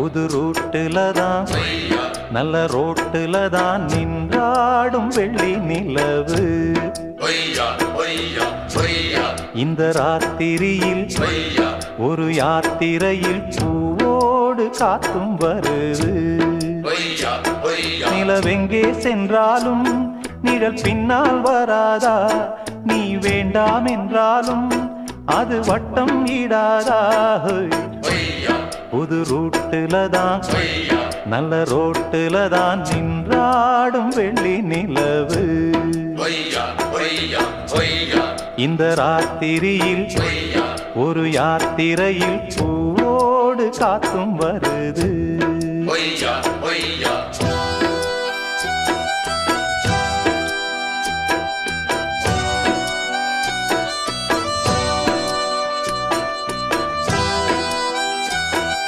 புது ரூட்டுல தான் நல்ல ரோட்டுல தான் நின்றாடும் வெள்ளி நிலவு. இந்த ராத்திரியில் ஒரு யாத்திரையில் பூவோடு காத்தும் வருது. நிலவெங்கே சென்றாலும் நிழல் பின்னால் வராதா? நீ வேண்டாம் என்றாலும் அது வட்டம் ஈடாதா? புது ரூட்டுல தான் நல்ல ரோட்டுல தான் நின்றாடும் வெள்ளி நிலவு. இந்த ராத்திரியில் ஒரு யாத்திரையில் பூவோடு காத்தும் வருது.